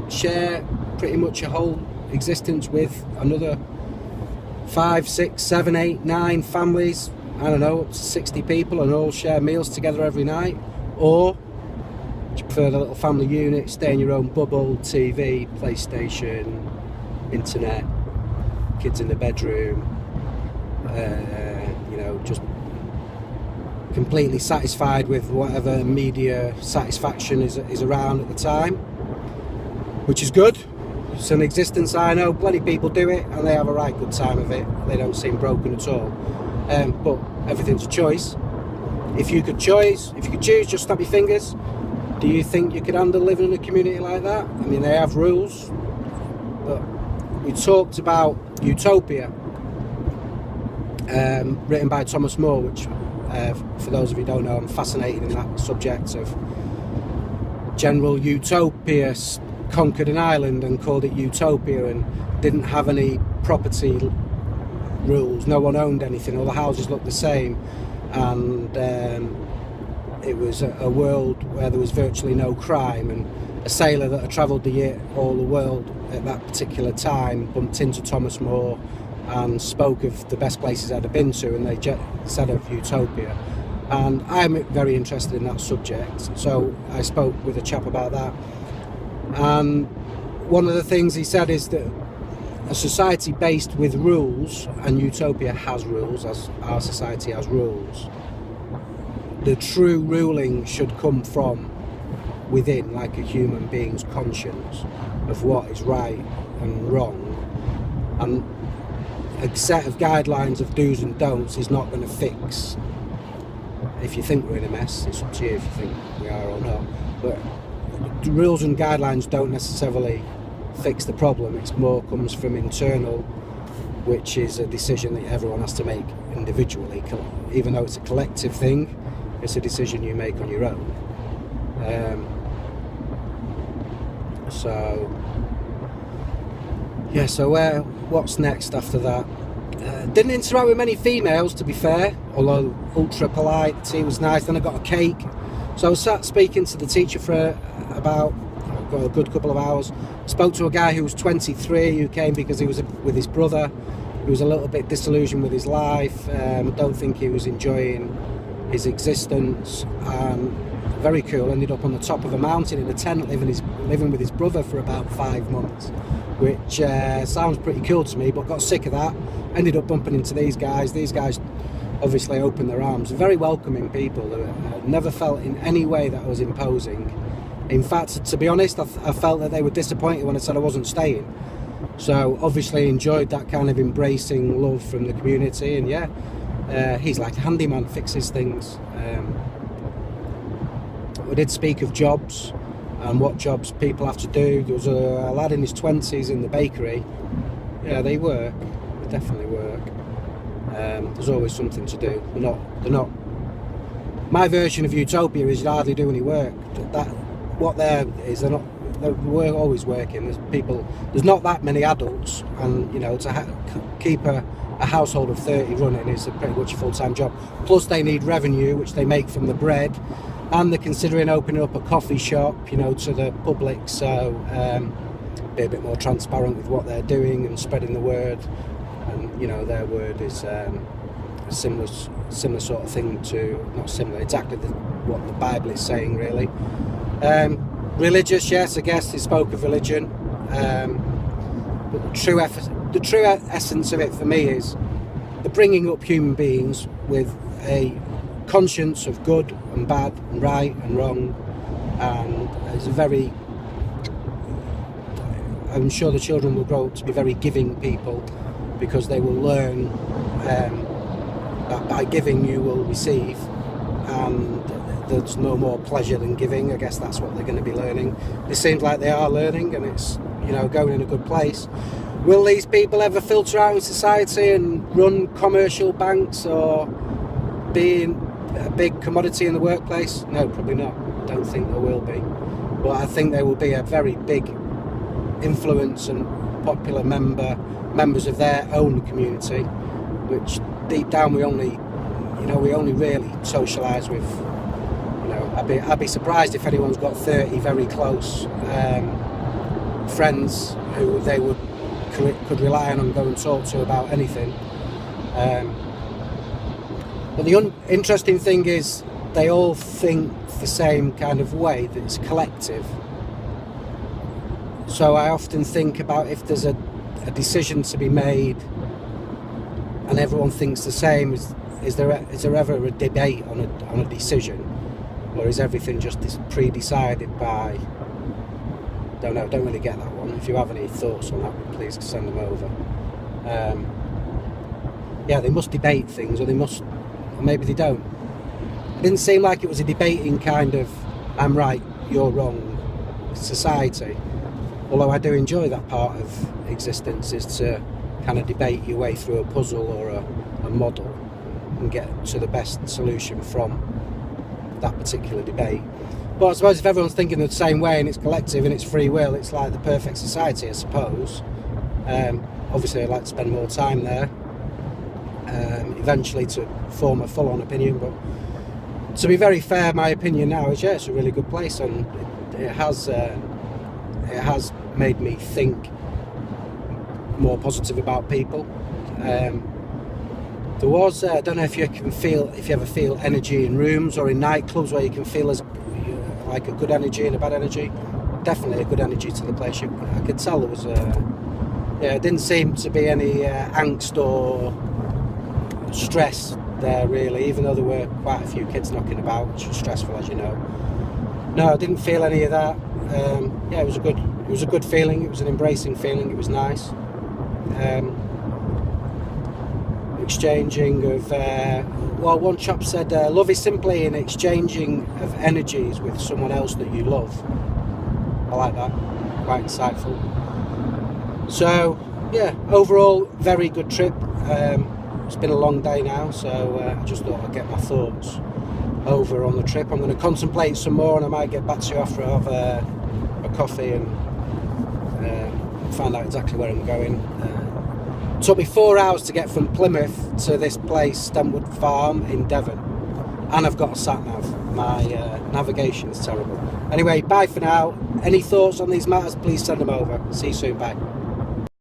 share pretty much a whole existence with another 5, 6, 7, 8, 9 families, I don't know, up to 60 people, and all share meals together every night? Or do you prefer the little family unit, stay in your own bubble, TV, PlayStation, internet, kids in the bedroom, just completely satisfied with whatever media satisfaction is around at the time, which is good. It's an existence, I know, plenty of people do it and they have a right good time of it. They don't seem broken at all. But everything's a choice. If you could choose, just snap your fingers. Do you think you could handle living in a community like that? I mean, they have rules, but we talked about Utopia, written by Thomas More, which, for those of you who don't know, I'm fascinated in that subject of General Utopia conquered an island and called it Utopia and didn't have any property rules. No one owned anything, all the houses looked the same, and it was a world where there was virtually no crime, and a sailor that had travelled all the world at that particular time bumped into Thomas More and spoke of the best places I'd been to, and they said of Utopia. And I'm very interested in that subject, so I spoke with a chap about that. And one of the things he said is that a society based with rules, and Utopia has rules, as our society has rules, the true ruling should come from within, like a human being's conscience of what is right and wrong. And a set of guidelines of do's and don'ts is not going to fix. If you think we're in a mess, it's up to you if you think we are or not. But the rules and guidelines don't necessarily fix the problem. It's more comes from internal, which is a decision that everyone has to make individually. Even though it's a collective thing, it's a decision you make on your own. What's next after that? Didn't interact with many females, to be fair, although ultra polite. The tea was nice. Then I got a cake. So I was sat speaking to the teacher for about a good couple of hours. Spoke to a guy who was 23 who came because he was with his brother. He was a little bit disillusioned with his life. I don't think he was enjoying his existence. Very cool. Ended up on the top of a mountain in a tent, living with his brother for about 5 months, which sounds pretty cool to me, but got sick of that. Ended up bumping into these guys. These guys obviously opened their arms. Very welcoming people. I never felt in any way that I was imposing. In fact, to be honest, I felt that they were disappointed when I said I wasn't staying. So obviously enjoyed that kind of embracing love from the community. And yeah, he's like a handyman, fixes things. We did speak of jobs and what jobs people have to do. There was a lad in his 20s in the bakery. Yeah, they work. They definitely work. There's always something to do. They're not. My version of Utopia is you hardly do any work. They're always working. There's not that many adults, and to keep a household of 30 running is pretty much a full-time job. Plus they need revenue, which they make from the bread, and they're considering opening up a coffee shop, to the public, so be a bit more transparent with what they're doing and spreading the word. And their word is a similar sort of thing to, not similar, exactly what the Bible is saying, really. Religious, yes, I guess they spoke of religion, but the true essence of it for me is the bringing up human beings with a conscience of good and bad and right and wrong, and I'm sure the children will grow up to be very giving people, because they will learn that by giving you will receive, and there's no more pleasure than giving. I guess that's what they're going to be learning. It seems like they are learning, and it's going in a good place. Will these people ever filter out in society and run commercial banks or be a big commodity in the workplace? No, probably not. Don't think there will be, but I think there will be a very big influence and popular members of their own community, which deep down we only really socialise with. I'd be surprised if anyone's got 30 very close friends who they could rely on and go and talk to about anything. But the interesting thing is they all think the same kind of way, that it's collective. So I often think about if there's a decision to be made and everyone thinks the same, is there ever a debate on a decision, or is everything just pre-decided by... Don't really get that one. If you have any thoughts on that, please send them over. Yeah, they must debate things, or maybe they don't. It didn't seem like it was a debating kind of I'm right, you're wrong society. Although I do enjoy that part of existence, is to kind of debate your way through a puzzle or a model and get to the best solution from that particular debate. But I suppose if everyone's thinking the same way and it's collective and it's free will, it's like the perfect society, I suppose. Obviously I'd like to spend more time there, eventually to form a full-on opinion, but to be very fair, my opinion now is, yeah, it's a really good place, and it has made me think more positive about people. There was, I don't know if you ever feel energy in rooms or in nightclubs where you can feel like a good energy and a bad energy. Definitely a good energy to the place. I could tell there was it didn't seem to be any angst or stress there really, even though there were quite a few kids knocking about, which was stressful, as you know. No, I didn't feel any of that. Yeah, it was a good feeling. It was an embracing feeling. It was nice. Exchanging of one chap said love is simply an exchanging of energies with someone else that you love. I like that, quite insightful. So yeah, overall very good trip. It's been a long day now, so I just thought I'd get my thoughts over on the trip. I'm going to contemplate some more, and I might get back to you after I have a coffee and find out exactly where I'm going. It took me 4 hours to get from Plymouth to this place, Stenwood Farm in Devon, and I've got a sat-nav. My navigation's terrible. Anyway, bye for now. Any thoughts on these matters, please send them over. See you soon, bye.